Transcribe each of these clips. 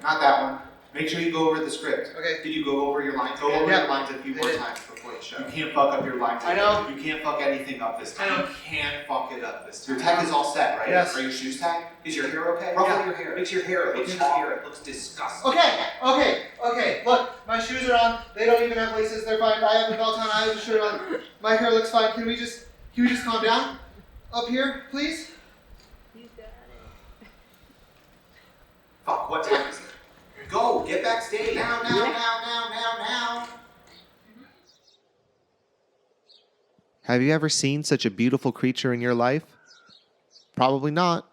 Not that one. Make sure you go over the script. Okay. Did you go over your lines? Go over your lines a few more times before the show. You can't fuck up your lines. I know. You can't fuck anything up this time. I know. You can't fuck it up this time. Your tech is all set, right? Yes. Are your shoes tagged? Is your hair okay? Ruffle your hair. Fix your hair. Look at your hair. It looks disgusting. Okay. Look, my shoes are on. They don't even have laces. They're fine. I have a belt on. I have a shirt on. My hair looks fine. Can we just calm down? Up here, please? You got it. Fuck, what time is it? Go, get backstage. Now. Have you ever seen such a beautiful creature in your life? Probably not.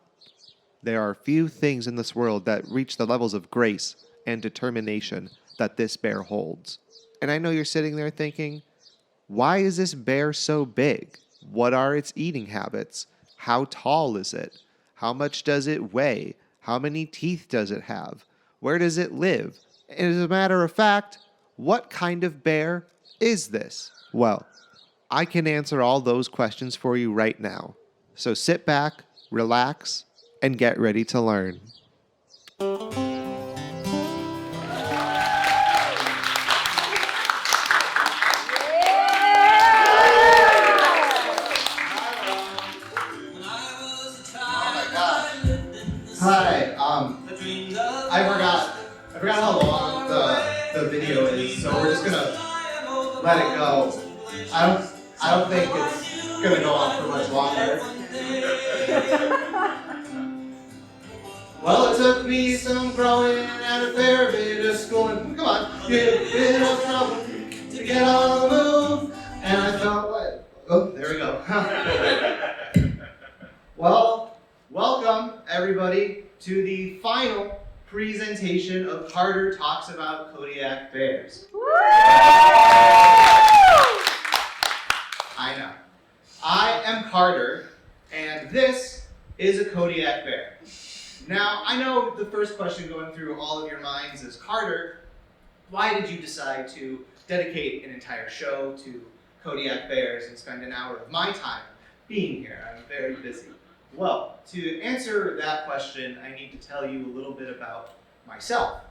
There are few things in this world that reach the levels of grace and determination that this bear holds. And I know you're sitting there thinking, why is this bear so big? What are its eating habits? How tall is it? How much does it weigh? How many teeth does it have? Where does it live? And as a matter of fact, what kind of bear is this? Well, I can answer all those questions for you right now. So sit back, relax, and get ready to learn. Hi. I forgot how long the video is, so we're just gonna let it go. I don't think it's gonna go on for much longer. Well, it took me some growing and a fair bit of schooling. Come on, get a bit of trouble to get on the move, and I felt like, oh, there we go. Well, welcome everybody to the final presentation of Carter Talks About Kodiak Bears. I know. I am Carter, and this is a Kodiak bear. Now, I know the first question going through all of your minds is, Carter, why did you decide to dedicate an entire show to Kodiak bears and spend an hour of my time being here? I'm very busy. Well, to answer that question, I need to tell you a little bit about myself.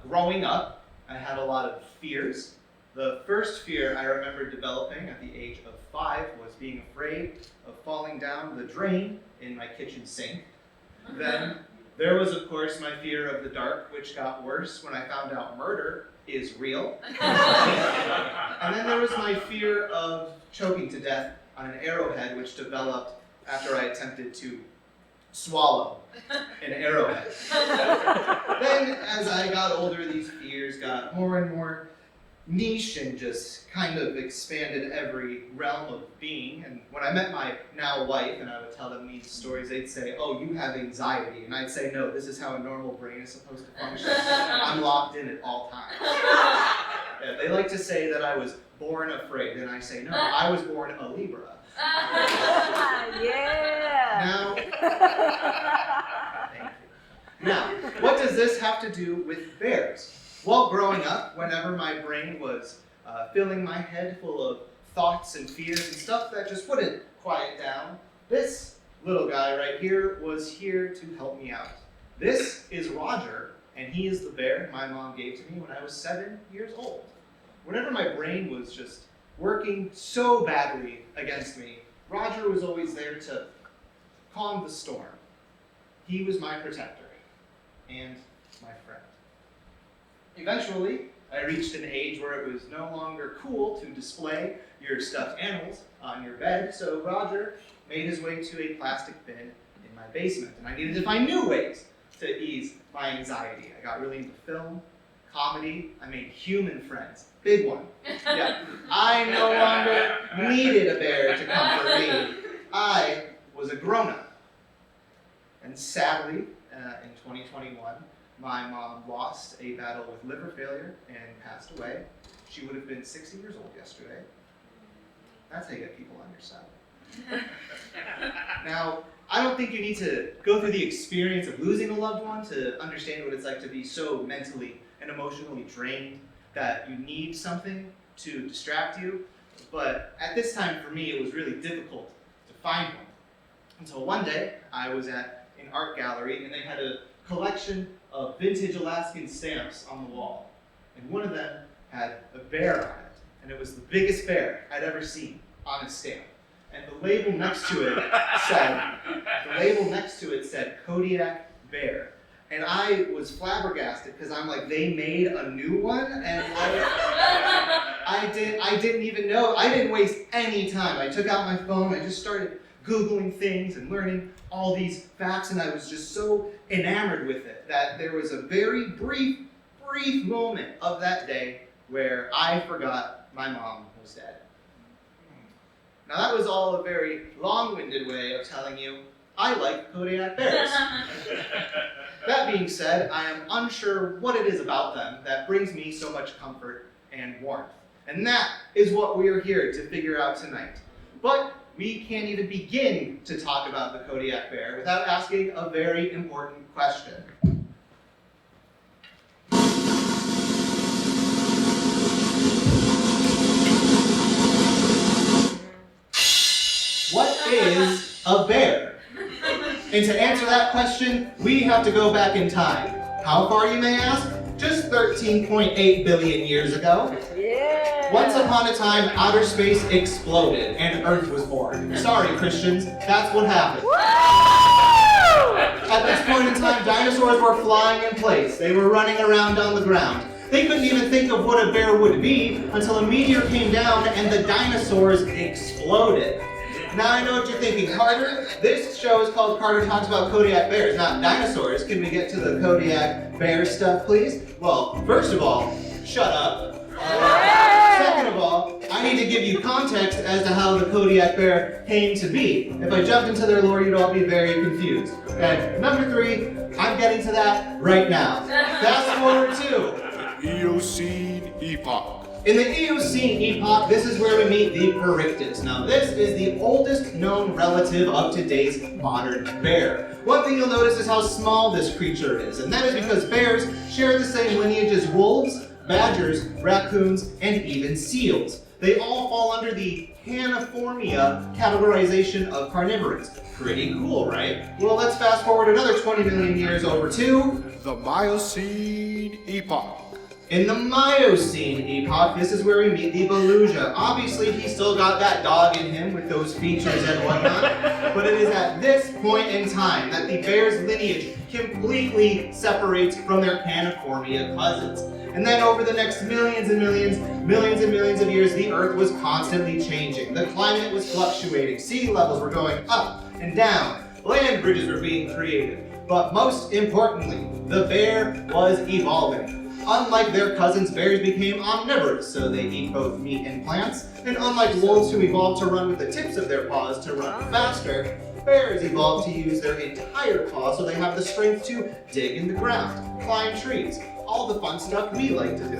Growing up, I had a lot of fears. The first fear I remember developing at the age of 5 was being afraid of falling down the drain in my kitchen sink. Then there was, of course, my fear of the dark, which got worse when I found out murder is real. And then there was my fear of choking to death on an arrowhead, which developed after I attempted to swallow an arrowhead. Then, as I got older, these fears got more and more niche and just kind of expanded every realm of being. And when I met my now wife and I would tell them these stories, they'd say, oh, you have anxiety. And I'd say, no, this is how a normal brain is supposed to function. I'm locked in at all times. Yeah, they like to say that I was born afraid, and I say, no, I was born a Libra. Yeah. Now, thank you. Now, what does this have to do with bears? Well, growing up, whenever my brain was filling my head full of thoughts and fears and stuff that just wouldn't quiet down, this little guy right here was here to help me out. This is Roger, and he is the bear my mom gave to me when I was 7 years old. Whenever my brain was just working so badly against me, Roger was always there to calm the storm. He was my protector and my friend. Eventually, I reached an age where it was no longer cool to display your stuffed animals on your bed, so Roger made his way to a plastic bin in my basement, and I needed to find new ways to ease my anxiety. I got really into film, comedy, I made human friends. Big one. Yeah. I no longer needed a bear to comfort me. I was a grown-up. And sadly, in 2021, my mom lost a battle with liver failure and passed away. She would have been 60 years old yesterday. That's how you get people on your side. Now, I don't think you need to go through the experience of losing a loved one to understand what it's like to be so mentally and emotionally drained that you need something to distract you. But at this time, for me, it was really difficult to find one. Until one day, I was at an art gallery, and they had a collection of vintage Alaskan stamps on the wall. And one of them had a bear on it. And it was the biggest bear I'd ever seen on a stamp. And the label next to it said Kodiak Bear. And I was flabbergasted because I'm like, they made a new one? And I didn't even know. I didn't waste any time. I took out my phone, I just started Googling things and learning all these facts, and I was just so enamored with it that there was a very brief moment of that day where I forgot my mom was dead. Now that was all a very long-winded way of telling you I like Kodiak bears. That being said, I am unsure what it is about them that brings me so much comfort and warmth. And that is what we are here to figure out tonight. But we can't even begin to talk about the Kodiak bear without asking a very important question. What is a bear? And to answer that question, we have to go back in time. How far, you may ask? Just 13.8 billion years ago. Yeah. Once upon a time, outer space exploded and Earth was born. Sorry, Christians, that's what happened. Woo! At this point in time, dinosaurs were flying in place. They were running around on the ground. They couldn't even think of what a bear would be until a meteor came down and the dinosaurs exploded. Now I know what you're thinking, Carter. This show is called Carter Talks About Kodiak Bears, not dinosaurs. Can we get to the Kodiak bear stuff, please? Well, first of all, shut up. Second of all, I need to give you context as to how the Kodiak bear came to be. If I jumped into their lore, you'd all be very confused. And number 3, I'm getting to that right now. Fast forward to Eocene epoch. in the Eocene epoch, this is where we meet the Perictus. Now, this is the oldest known relative of today's modern bear. One thing you'll notice is how small this creature is, and that is because bears share the same lineage as wolves, badgers, raccoons, and even seals. They all fall under the Caniformia categorization of carnivorous. Pretty cool, right? Well, let's fast forward another 20 million years over to The Miocene epoch. in the Miocene epoch. This is where we meet the Beluga. Obviously, he's still got that dog in him with those features and whatnot, but it is at this point in time that the bear's lineage completely separates from their Caniformia cousins. And then over the next millions and millions of years, the Earth was constantly changing. The climate was fluctuating. Sea levels were going up and down. Land bridges were being created. But most importantly, the bear was evolving. Unlike their cousins, bears became omnivorous, so they eat both meat and plants. And unlike wolves who evolved to run with the tips of their paws to run faster, bears evolved to use their entire paw so they have the strength to dig in the ground, climb trees, all the fun stuff we like to do.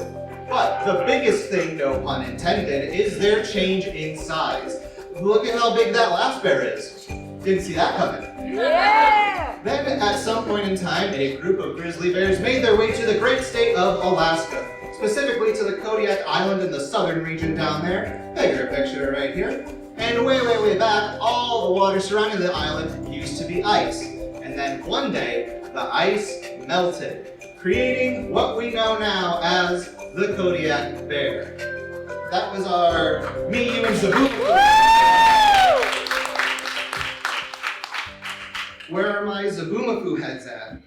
But the biggest thing, no pun intended, is their change in size. Look at how big that last bear is. Didn't see that coming. Yeah. Then, at some point in time, a group of grizzly bears made their way to the great state of Alaska, specifically to the Kodiak Island in the southern region down there. Bigger picture right here. And way back, all the water surrounding the island used to be ice. And then one day, the ice melted, creating what we know now as the Kodiak bear. That was our me, you, and Zabuku. Where are my Zabumafu heads at?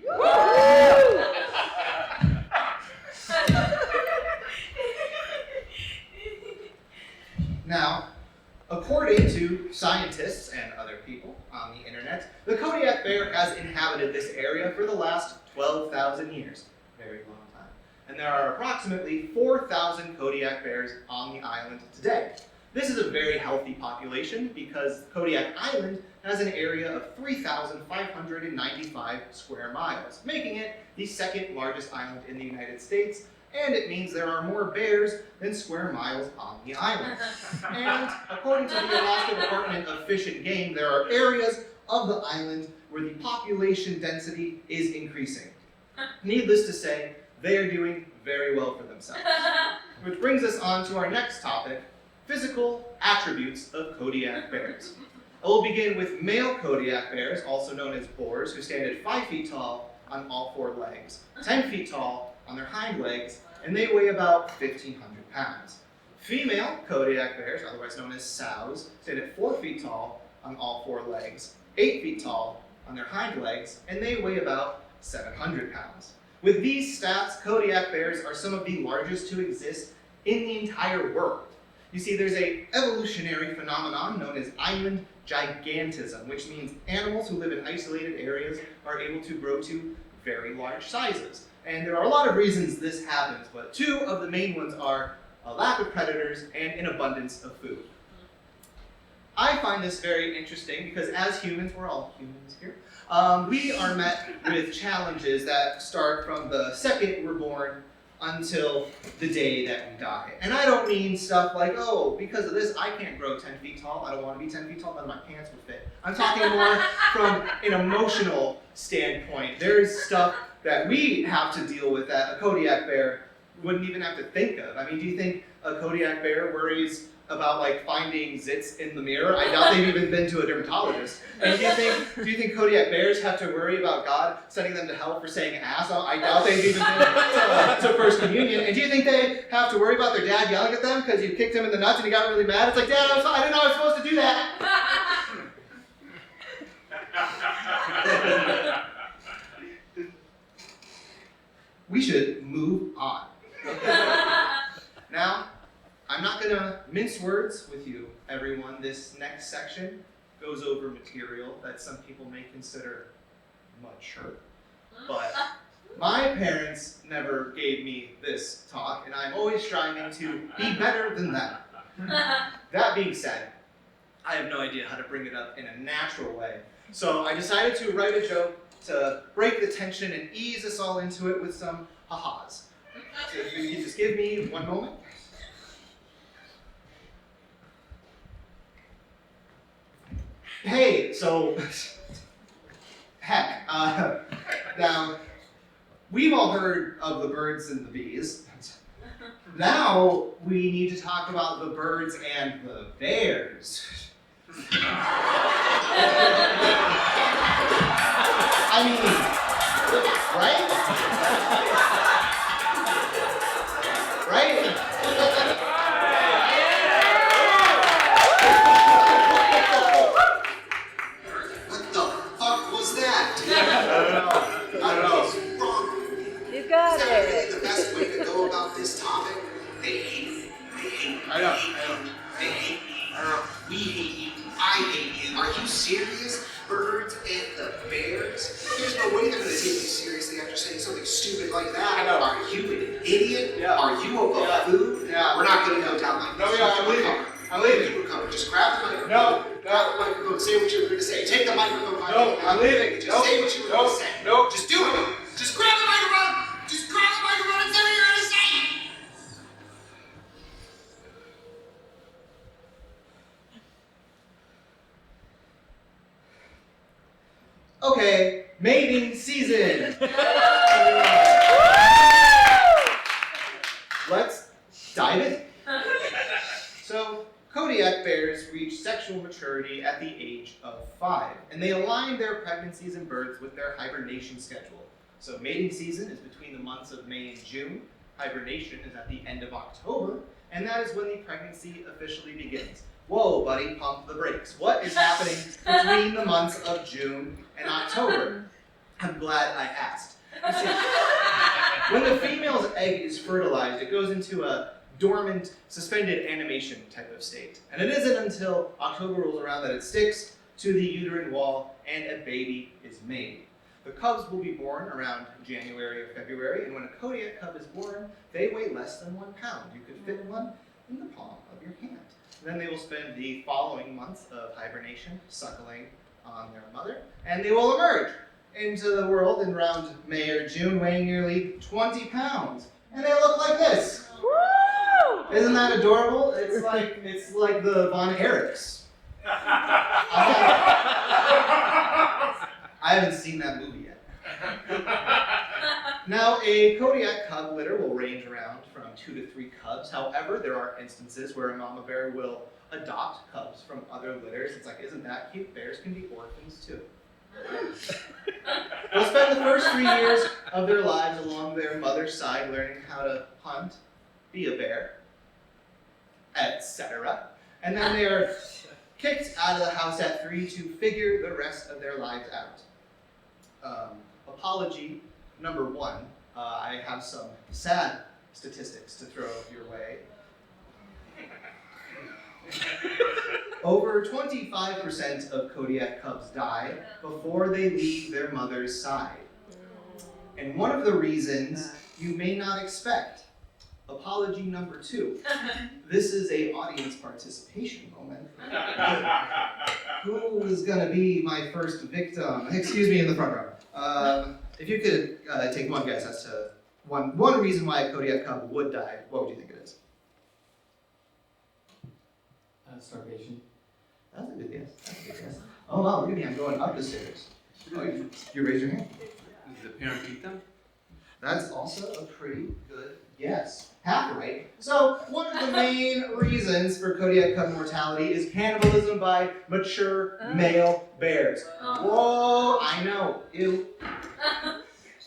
Now, according to scientists and other people on the internet, the Kodiak bear has inhabited this area for the last 12,000 years. Very long time. And there are approximately 4,000 Kodiak bears on the island today. This is a very healthy population because Kodiak Island has an area of 3,595 square miles, making it the second largest island in the United States, and it means there are more bears than square miles on the island. And according to the Alaska Department of Fish and Game, there are areas of the island where the population density is increasing. Needless to say, they are doing very well for themselves. Which brings us on to our next topic, physical attributes of Kodiak bears. I will begin with male Kodiak bears, also known as boars, who stand at 5 feet tall on all four legs, 10 feet tall on their hind legs, and they weigh about 1,500 pounds. Female Kodiak bears, otherwise known as sows, stand at 4 feet tall on all four legs, 8 feet tall on their hind legs, and they weigh about 700 pounds. With these stats, Kodiak bears are some of the largest to exist in the entire world. You see, there's an evolutionary phenomenon known as island gigantism, which means animals who live in isolated areas are able to grow to very large sizes. And there are a lot of reasons this happens, but two of the main ones are a lack of predators and an abundance of food. I find this very interesting because as humans, we're all humans here, we are met with challenges that start from the second we're born until the day that we die. And I don't mean stuff like, oh, because of this, I can't grow 10 feet tall. I don't want to be 10 feet tall, none of my pants would fit. I'm talking more from an emotional standpoint. There's stuff that we have to deal with that a Kodiak bear wouldn't even have to think of. I mean, do you think a Kodiak bear worries about like finding zits in the mirror? I doubt they've even been to a dermatologist. And do you think Kodiak bears have to worry about God sending them to hell for saying ass? I doubt they've even been to First Communion. And do you think they have to worry about their dad yelling at them because you kicked him in the nuts and he got really mad? It's like, Dad, I didn't know I was supposed to do that. We should move on. Now, I'm not going to mince words with you, everyone. This next section goes over material that some people may consider mature. But my parents never gave me this talk, and I'm always striving to be better than them. That being said, I have no idea how to bring it up in a natural way. So I decided to write a joke to break the tension and ease us all into it with some ha-has. So if you can just give me one moment. Hey, so, heck, now, we've all heard of the birds and the bees. Now, we need to talk about the birds and the bears. I mean, right? Right? What the fuck was that? I don't know. What's wrong? You got Is that it. really the best way to go about this topic? They hate me. They hate me. I know. They hate me. We hate you. I hate you. Are you serious? Birds and the bears? There's no way they're going to take you seriously after saying something stupid like that. I know. Are you an idiot? Yeah. Are you a buffoon? Yeah. We're not going to go down like this. No, yeah, I'm leaving. I'm leaving. You recover. Just grab the microphone. No. Grab the microphone. Say what you're going to say. Take the microphone. No, I'm leaving. Just say what you were going to say. No. Just do it. Just grab the microphone. Just grab the microphone and say what you're going to say. Okay, mating season. Let's dive in. So, Kodiak bears reach sexual maturity at the age of 5, and they align their pregnancies and births with their hibernation schedule. So, mating season is between the months of May and June, hibernation is at the end of October, and that is when the pregnancy officially begins. Whoa, buddy, pump the brakes. What is happening between the months of June and October? I'm glad I asked. You see, when the female's egg is fertilized, it goes into a dormant, suspended animation type of state. And it isn't until October rolls around that it sticks to the uterine wall and a baby is made. The cubs will be born around January or February, and when a Kodiak cub is born, they weigh less than 1 pound. You could fit one in the palm of your hand. Then they will spend the following months of hibernation suckling on their mother, and they will emerge into the world in around May or June, weighing nearly 20 pounds. And they look like this. Woo! Isn't that adorable? It's like the Von Erichs. I haven't seen that movie yet. Now, a Kodiak cub litter will range around from 2 to 3 cubs. However, there are instances where a mama bear will adopt cubs from other litters. It's like, isn't that cute? Bears can be orphans too. They'll spend the first 3 years of their lives along their mother's side learning how to hunt, be a bear, etc. And then they are kicked out of the house at 3 to figure the rest of their lives out. Apology number 1. I have some sad statistics to throw your way. Over 25% of Kodiak cubs die before they leave their mother's side. And one of the reasons you may not expect. Apology number 2. This is a audience participation moment. Who is going to be my first victim? Excuse me, in the front row. If you could take one guess as to one reason why a Kodiak cub would die, what would you think it is? Starvation. That's a good guess. That's a good guess. Oh wow, look at me, I'm going up the stairs. Oh, you raised your hand. Does the parent beat them? That's also a pretty good guess. Half right. So one of the main reasons for Kodiak cub mortality is cannibalism by mature male bears. Whoa, I know. Ew. I'm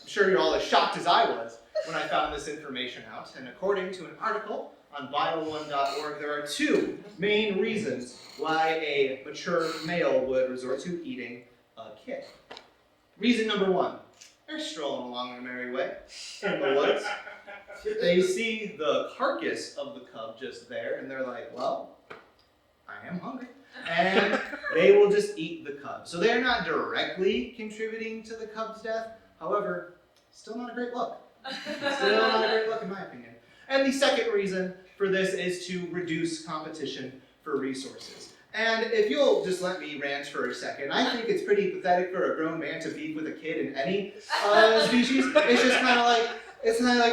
sure you're all as shocked as I was when I found this information out. And according to an article on vital1.org, there are 2 main reasons why a mature male would resort to eating a kid. Reason number 1, they're strolling along their merry way in the woods. They see the carcass of the cub just there, and they're like, well, I am hungry. And they will just eat the cub. So they're not directly contributing to the cub's death. However, still not a great look. Still not a great look in my opinion. And the second reason for this is to reduce competition for resources. And if you'll just let me rant for a second, I think it's pretty pathetic for a grown man to beef with a kid in any species. It's just kind of like,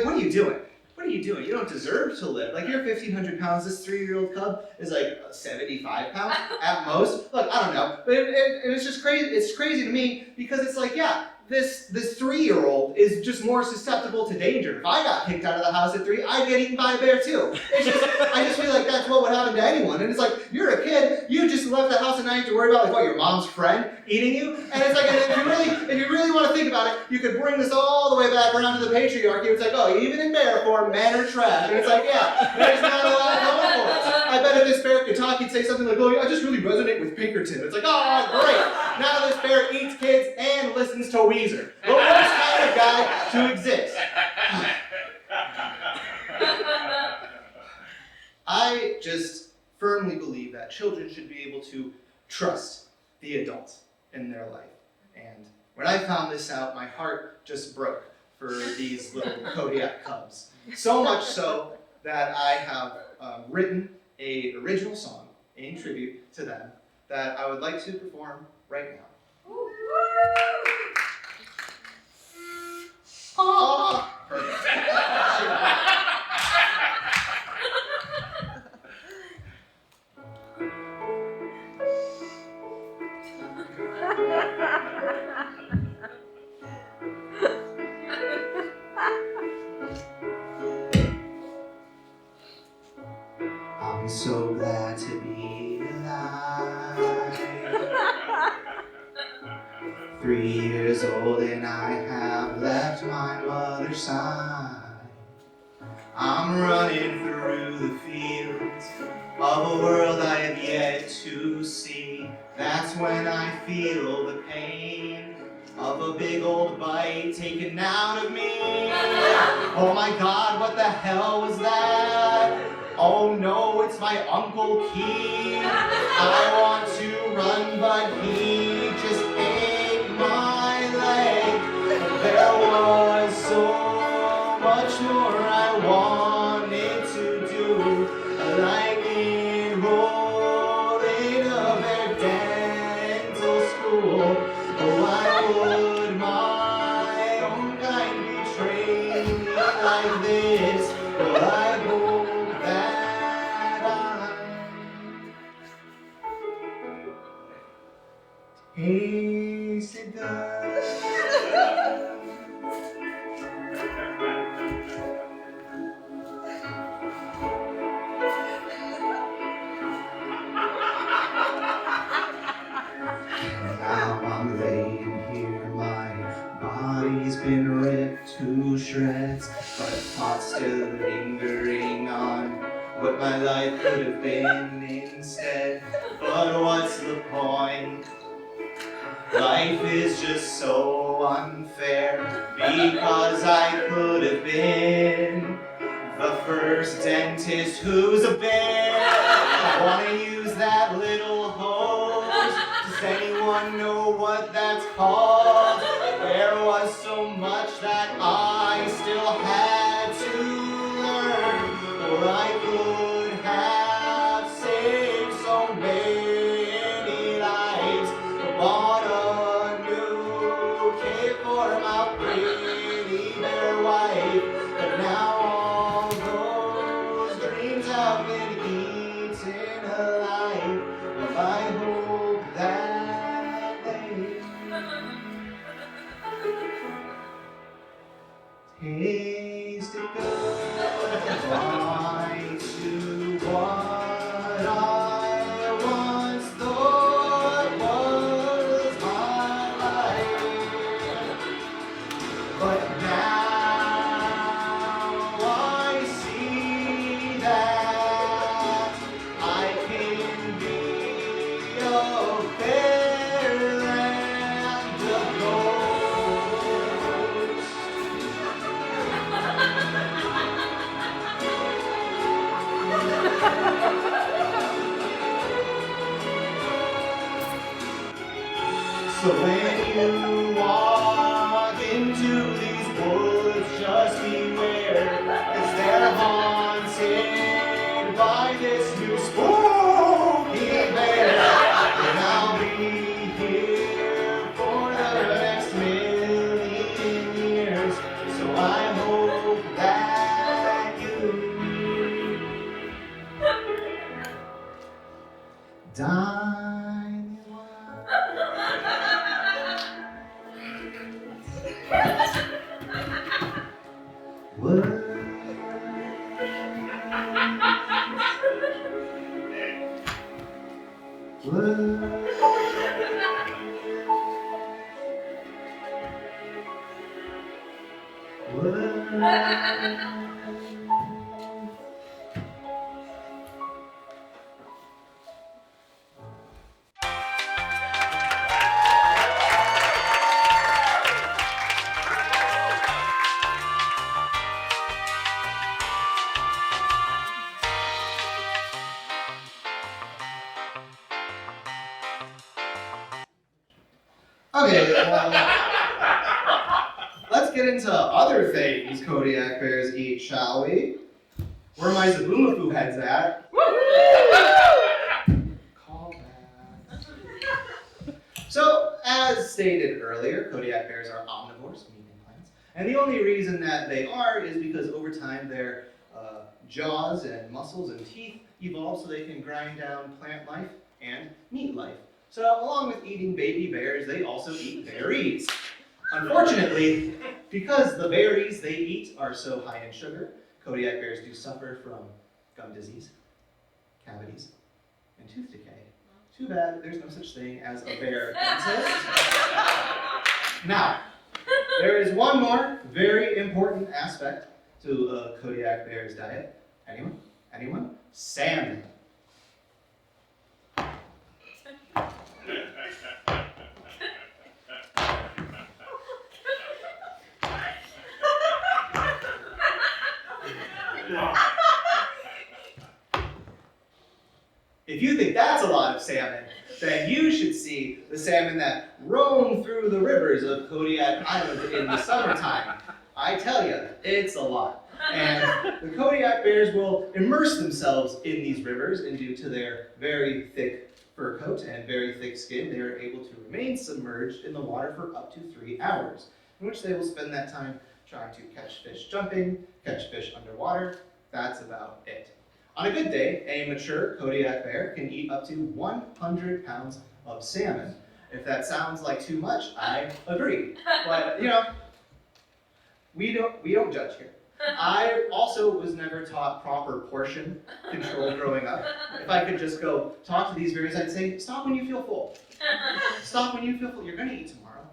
what are you doing? What are you doing? You don't deserve to live. Like, you're 1,500 pounds. This 3-year-old cub is like 75 pounds at most. Look, I don't know. But it's just crazy. It's crazy to me because it's like, yeah, this 3-year-old is just more susceptible to danger. If I got kicked out of the house at 3, I'd get eaten by a bear too. I just feel like that's what would happen to anyone. And it's like, you're a kid, you just left the house and now you have to worry about like what, your mom's friend eating you? And it's like, and if you really want to think about it, you could bring this all the way back around to the patriarchy. It's like, oh, even in bear form, men are trash. And it's like, yeah, there's not a lot going for us. I bet if this bear could talk, he'd say something like, oh, I just really resonate with Pinkerton. It's like, oh, great. Now this bear eats kids and listens to Weezer. The worst kind of guy to exist. I just firmly believe that children should be able to trust the adult in their life. And when I found this out, my heart just broke for these little Kodiak cubs. So much so that I have written an original song in tribute to them that I would like to perform right now. Oh, perfect. I'm so glad to be alive. 3 years old and I have left my mother's side. I'm running through the fields of a world I have yet to see. That's when I feel the pain of a big old bite taken out of me. Oh my God, what the hell was that? Oh no, it's my Uncle Keith. I want to run, but he just ate my leg. There was so much more I wanted to do, like enrolling of their dental school. Why would my own kind betray me like this? I hope that I tasted good. thoughts still lingering on what my life could have been instead. But what's the point? Life is just so unfair because I could have been the first dentist who's a bear. I wanna use that little hose. Does anyone know what that's called? There was so much that I still had to learn, or I could have saved so many lives. Bought a new cape for my pretty bear wife, but now all those dreams have been eaten alive. Well, I hope that they tasted good. Why to what I once thought was my life, but now I see that I can be a fairyland of ghosts. So when you walk into these woods, just beware, 'cause they're haunted by this new spooky bear. And I'll be here for the next million years, so I hope that you dine well. Okay, let's get into other things Kodiak bears eat, shall we? Where are my Zaboomafoo heads at? Call back. So, as stated earlier, Kodiak bears are omnivores, meat and plants. And the only reason that they are is because over time their jaws and muscles and teeth evolve so they can grind down plant life and meat life. So along with eating baby bears, they also eat berries. Unfortunately, because the berries they eat are so high in sugar, Kodiak bears do suffer from gum disease, cavities, and tooth decay. Too bad there's no such thing as a bear dentist. Now, there is one more very important aspect to a Kodiak bear's diet. Anyone? Anyone? Salmon. If you think that's a lot of salmon, then you should see the salmon that roam through the rivers of Kodiak Island in the summertime. I tell you, it's a lot. And the Kodiak bears will immerse themselves in these rivers, and due to their very thick fur coat and very thick skin, they are able to remain submerged in the water for up to 3 hours, in which they will spend that time trying to catch fish jumping, catch fish underwater. That's about it. On a good day, a mature Kodiak bear can eat up to 100 pounds of salmon. If that sounds like too much, I agree. But, you know, we don't judge here. I also was never taught proper portion control growing up. If I could just go talk to these bears, I'd say, stop when you feel full. Stop when you feel full. You're going to eat tomorrow.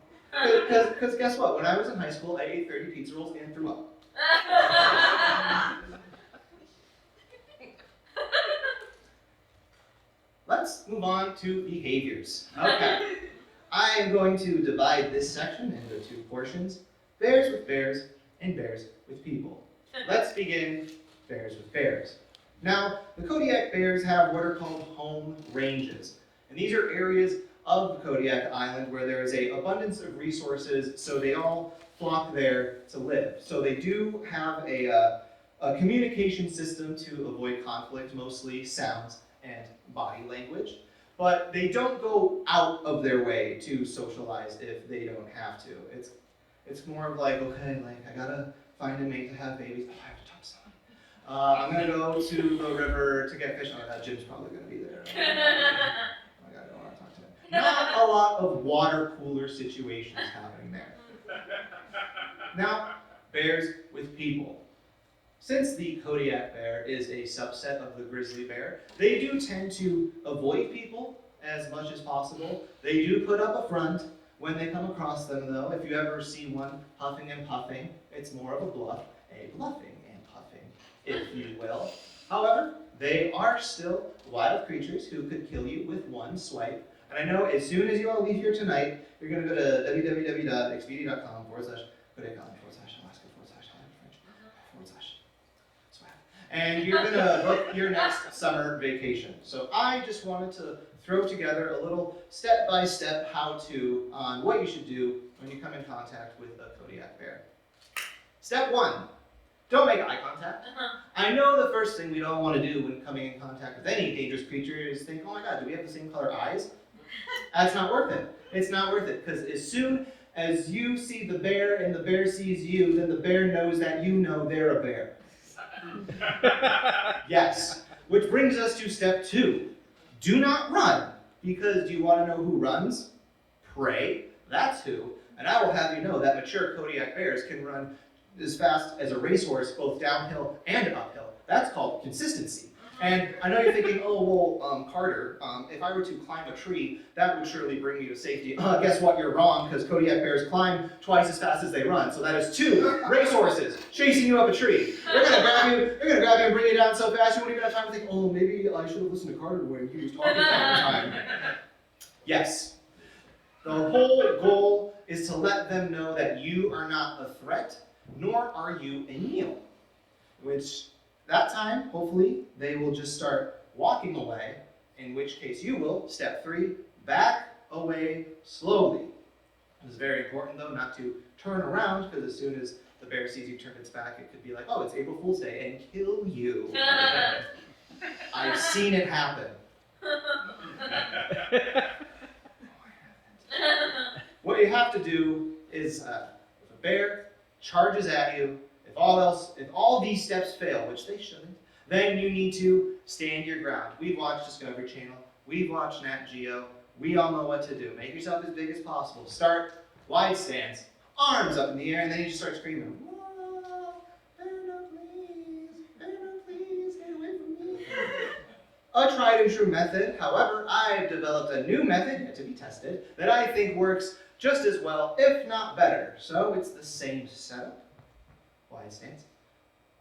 Because guess what? When I was in high school, I ate 30 pizza rolls and threw up. Let's move on to behaviors. Okay. I am going to divide this section into two portions, bears with bears and bears with people. Let's begin bears with bears. Now, the Kodiak bears have what are called home ranges. And these are areas of the Kodiak Island where there is an abundance of resources, so they all flock there to live. So they do have a communication system to avoid conflict, mostly sounds and body language. But they don't go out of their way to socialize if they don't have to. It's more of like, okay, like I gotta find a mate to have babies. Oh, I have to talk to someone. I'm gonna go to the river to get fish. Oh, that Jim's probably gonna be there. Oh my God, I don't want to talk to him. Not a lot of water cooler situations happening there. Now, bears with people. Since the Kodiak bear is a subset of the grizzly bear, they do tend to avoid people as much as possible. They do put up a front when they come across them, though. If you ever see one huffing and puffing, it's more of a bluffing and puffing, if you will. However, they are still wild creatures who could kill you with one swipe. And I know as soon as you all leave here tonight, you're going to go to www.expedia.com/Kodiak/Alaska/Fringe/swag. And you're going to book your next summer vacation. So I just wanted to throw together a little step-by-step how-to on what you should do when you come in contact with a Kodiak bear. Step 1, don't make eye contact. I know the first thing we don't want to do when coming in contact with any dangerous creature is think, oh my God, do we have the same color eyes? That's not worth it. It's not worth it, because as soon as you see the bear and the bear sees you, then the bear knows that you know they're a bear. Yes. Which brings us to step 2. Do not run, because do you want to know who runs? Prey. That's who. And I will have you know that mature Kodiak bears can run as fast as a racehorse, both downhill and uphill. That's called consistency. And I know you're thinking, oh, well, Carter, if I were to climb a tree, that would surely bring me to safety. Guess what? You're wrong, because Kodiak bears climb twice as fast as they run. So that is 2 racehorses chasing you up a tree. They're gonna grab you and bring you down so fast you won't even have time to think, oh, maybe I should have listened to Carter when he was talking that time. Yes. The whole goal is to let them know that you are not a threat, nor are you a meal. Which, that time, hopefully, they will just start walking away, in which case you will, step 3, back away slowly. It is very important, though, not to turn around, because as soon as the bear sees you turn its back, it could be like, oh, it's April Fool's Day, and kill you. I've seen it happen. What you have to do is, if a bear charges at you, if all these steps fail, which they shouldn't, then you need to stand your ground. We've watched Discovery Channel, we've watched Nat Geo, we all know what to do. Make yourself as big as possible. Start wide stance, arms up in the air, and then you just start screaming, whoa, bear no please, get away from me. A tried and true method, however, I've developed a new method, yet to be tested, that I think works just as well, if not better. So it's the same setup. Wide stance,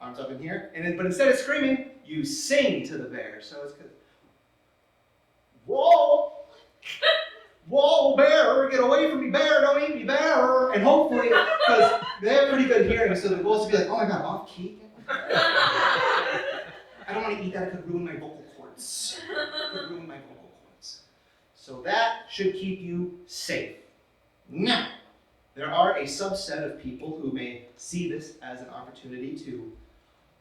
arms up in here, but instead of screaming, you sing to the bear. So it's good. Whoa! Whoa, bear! Get away from me, bear! Don't eat me, bear! And hopefully, because they have pretty good hearing, so the goal is to be like, oh my God, off key. I don't want to eat that. It could ruin my vocal cords. So that should keep you safe. Now, there are a subset of people who may see this as an opportunity to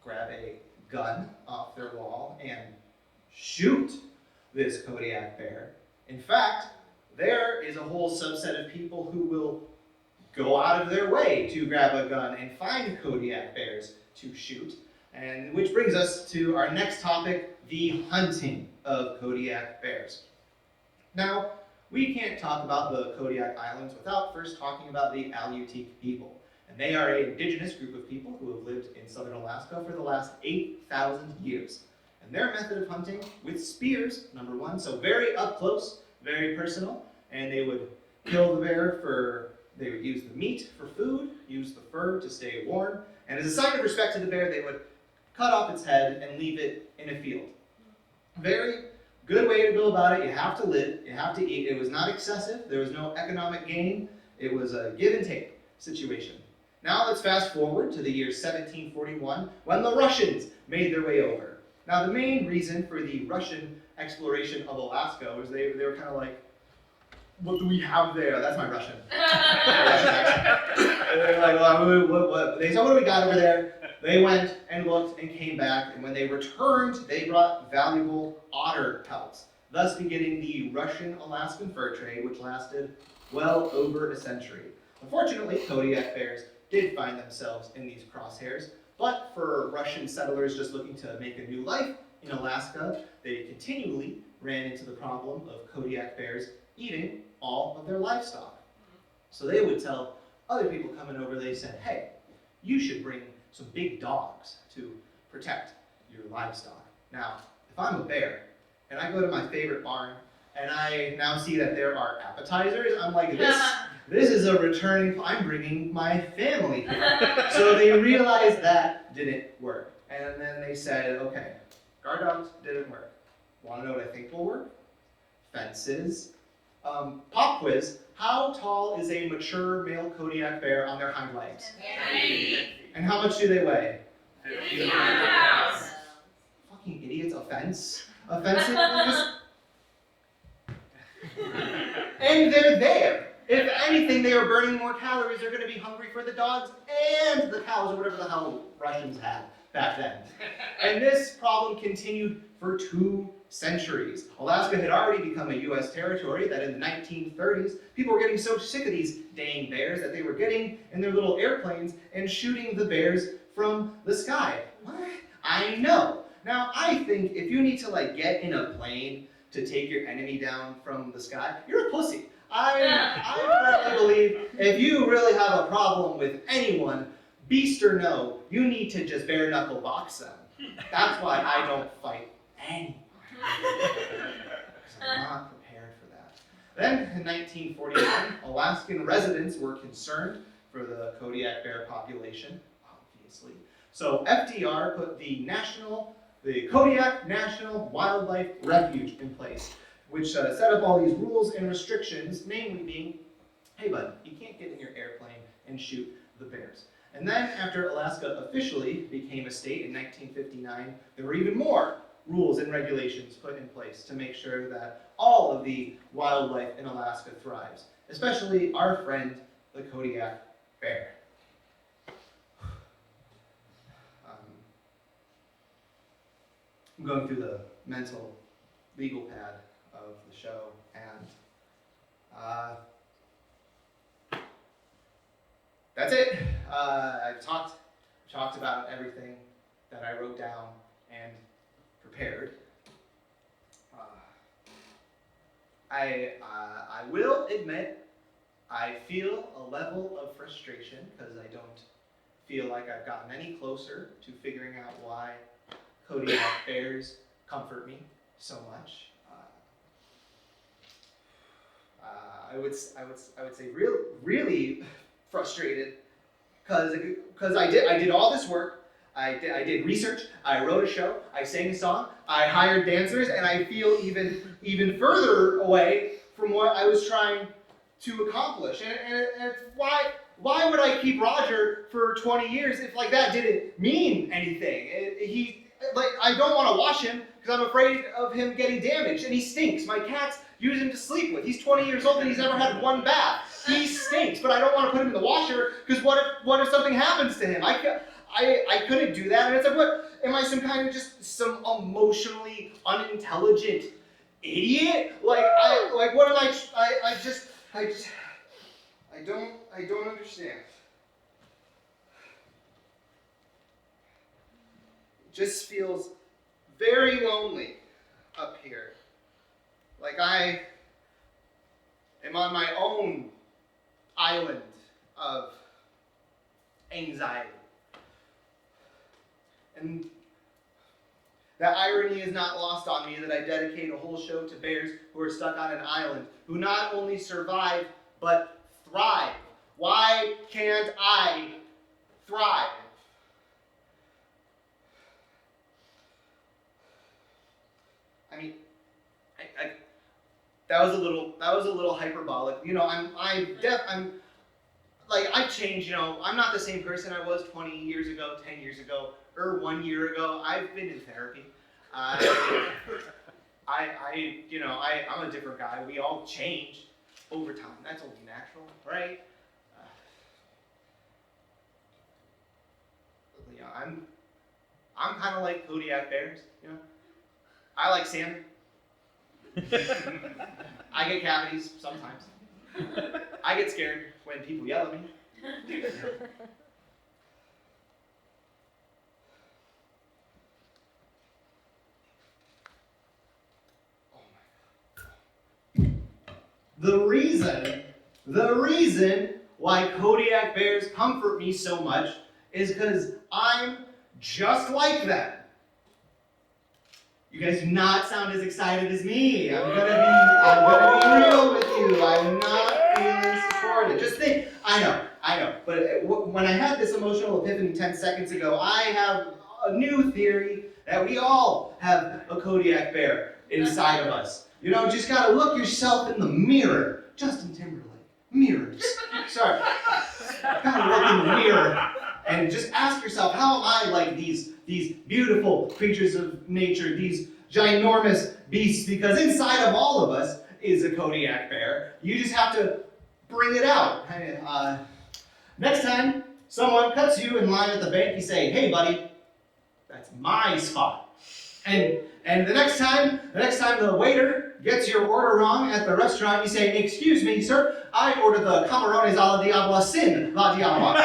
grab a gun off their wall and shoot this Kodiak bear. In fact, there is a whole subset of people who will go out of their way to grab a gun and find Kodiak bears to shoot. And which brings us to our next topic, the hunting of Kodiak bears. Now, we can't talk about the Kodiak Islands without first talking about the Alutiiq people. And they are an indigenous group of people who have lived in southern Alaska for the last 8,000 years. And their method of hunting with spears, number 1, so very up close, very personal, and they would kill the bear they would use the meat for food, use the fur to stay warm, And as a sign of respect to the bear, they would cut off its head and leave it in a field. Very good way to go about it. You have to live, you have to eat. It was not excessive. There was no economic gain. It was a give and take situation. Now let's fast forward to the year 1741 when the Russians made their way over. Now the main reason for the Russian exploration of Alaska was they were kind of like, what do we have there? That's my Russian. Russian accent. And they're like, well, what? They said, what do we got over there? They went and looked and came back, and when they returned, they brought valuable otter pelts, thus beginning the Russian-Alaskan fur trade, which lasted well over a century. Unfortunately, Kodiak bears did find themselves in these crosshairs, but for Russian settlers just looking to make a new life in Alaska, they continually ran into the problem of Kodiak bears eating all of their livestock. So they would tell other people coming over, they said, hey, you should bring some big dogs to protect your livestock. Now, if I'm a bear and I go to my favorite barn and I now see that there are appetizers, I'm like, this is a returning, I'm bringing my family here. So they realized that didn't work. And then they said, okay, guard dogs didn't work. Want to know what I think will work? Fences. Pop quiz, how tall is a mature male Kodiak bear on their hind legs? 30. And how much do they weigh? 50 pounds. Fucking idiots, a fence? A fence is... And they're there. If anything, they are burning more calories. They're going to be hungry for the dogs and the cows, or whatever the hell Russians had back then. And this problem continued for 2 centuries. Alaska had already become a U.S. territory that in the 1930s, people were getting so sick of these dang bears that they were getting in their little airplanes and shooting the bears from the sky. What? I know. Now, I think if you need to get in a plane to take your enemy down from the sky, you're a pussy. I firmly believe if you really have a problem with anyone, beast or no, you need to just bare knuckle box them. That's why I don't fight anyone. Because I'm not prepared for that. Then, in 1941, Alaskan residents were concerned for the Kodiak bear population, obviously. So FDR put the Kodiak National Wildlife Refuge in place, which set up all these rules and restrictions, namely being, hey bud, you can't get in your airplane and shoot the bears. And then after Alaska officially became a state in 1959, there were even more rules and regulations put in place to make sure that all of the wildlife in Alaska thrives, especially our friend, the Kodiak bear. I'm going through the mental legal pad of the show, and that's it. I've talked about everything that I wrote down and prepared. I will admit I feel a level of frustration because I don't feel like I've gotten any closer to figuring out why Kodiak bears comfort me so much. I would say really frustrated because I did all this work. I did research. I wrote a show. I sang a song. I hired dancers, and I feel even further away from what I was trying to accomplish. And it's why would I keep Roger for 20 years if that didn't mean anything? I don't want to wash him because I'm afraid of him getting damaged, and he stinks. My cats use him to sleep with. He's 20 years old and he's never had one bath. He stinks, but I don't want to put him in the washer because what if something happens to him? I couldn't do that. And it's like, what am I, some emotionally unintelligent idiot? What am I don't understand. Just feels very lonely up here. I am on my own island of anxiety. And that irony is not lost on me that I dedicate a whole show to bears who are stuck on an island, who not only survive, but thrive. Why can't I thrive? that was a little hyperbolic. You know, I've changed. You know, I'm not the same person I was 20 years ago, 10 years ago, or 1 year ago. I've been in therapy. I'm a different guy. We all change over time. That's only natural, right? Yeah, I'm kind of like Kodiak bears. You know, I like salmon. I get cavities sometimes. I get scared when people yell at me. The reason why Kodiak bears comfort me so much is because I'm just like them. You guys do not sound as excited as me. I'm gonna be real with you. I'm not feeling supported. Just think, I know. But when I had this emotional epiphany 10 seconds ago, I have a new theory that we all have a Kodiak bear inside of us. You know, just gotta look yourself in the mirror. Justin Timberlake, mirrors. Sorry. Gotta look in the mirror and just ask yourself, how am I like these beautiful creatures of nature, these ginormous beasts? Because inside of all of us is a Kodiak bear. You just have to bring it out. Next time someone cuts you in line at the bank, you say, "Hey, buddy, that's my spot." And the next time the waiter gets your order wrong at the restaurant, you say, "Excuse me, sir, I ordered the camarones a la diabla sin la diabla."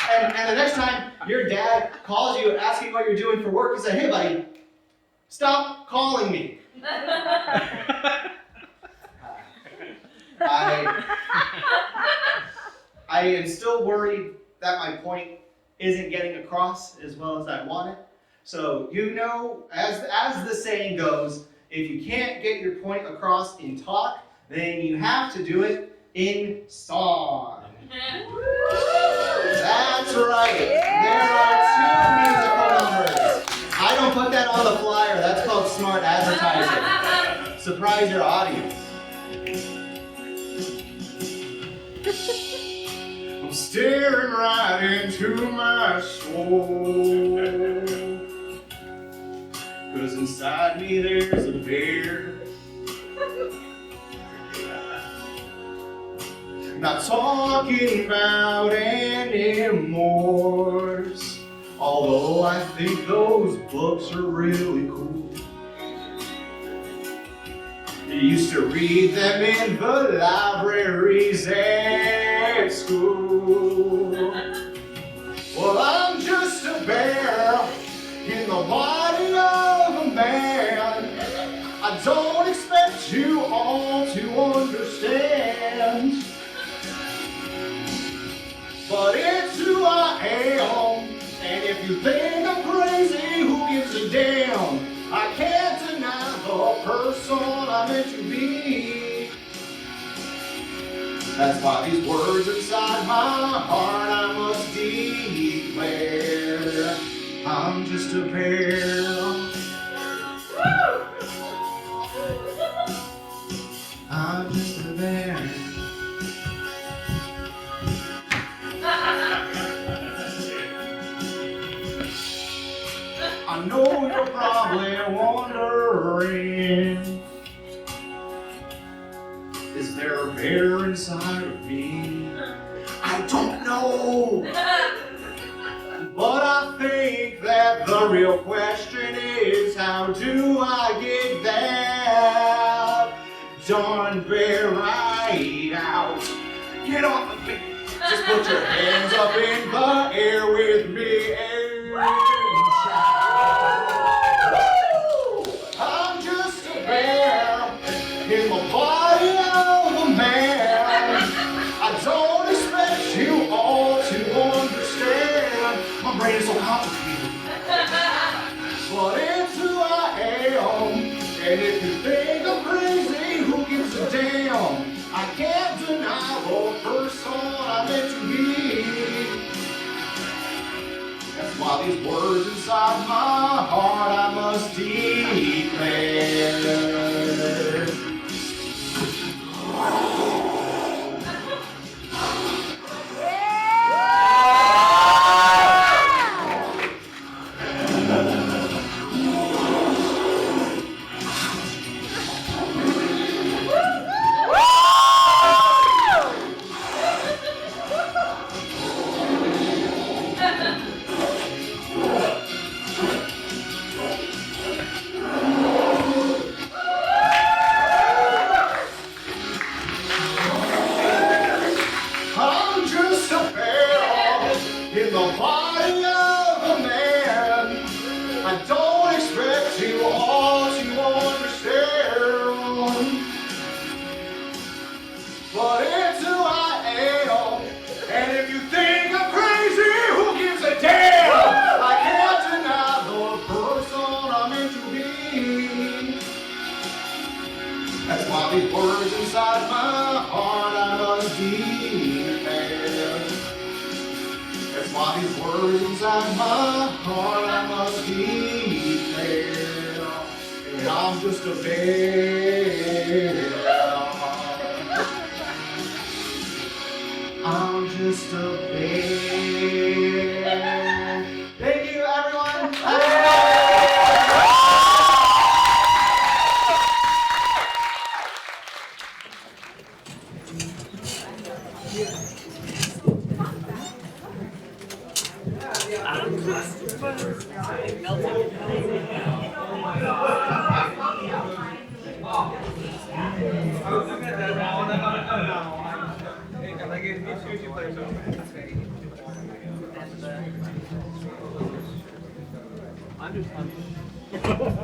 And the next time your dad calls you asking what you're doing for work, you say, "Hey, buddy, stop calling me." I am still worried that my point isn't getting across as well as I want it. So, you know, as the saying goes, if you can't get your point across in talk, then you have to do it in song. That's right. There are 2 musical numbers. I don't put that on the flyer. That's called smart advertising. Surprise your audience. I'm staring right into my soul, 'cause inside me there's a bear. Not talking about anymores, although I think those books are really cool. You used to read them in the libraries at school. Well, I'm just a bear in the body of a man. I don't expect you all to understand, but it's who I am. And if you think I'm crazy, who gives a damn? I can't deny the person I'm meant to be. That's why these words inside my heart I must declare. I'm just a bear. I'm just a bear. I know you're probably wondering, is there a bear inside of me? I don't know. But I think that the real question is, how do I get that darn bear right out? Get off of me. Just put your hands up in the air with me and shout. I'm just a bear in the body of a man. I don't expect you all to understand. My brain is so complicated, but it's who I am. And if you think I'm crazy, who gives a damn? I can't deny the person I'm meant to be. That's why these words inside my heart I must declare. I'm just a bear. I'm just a bear. Thank you, everyone. I'm just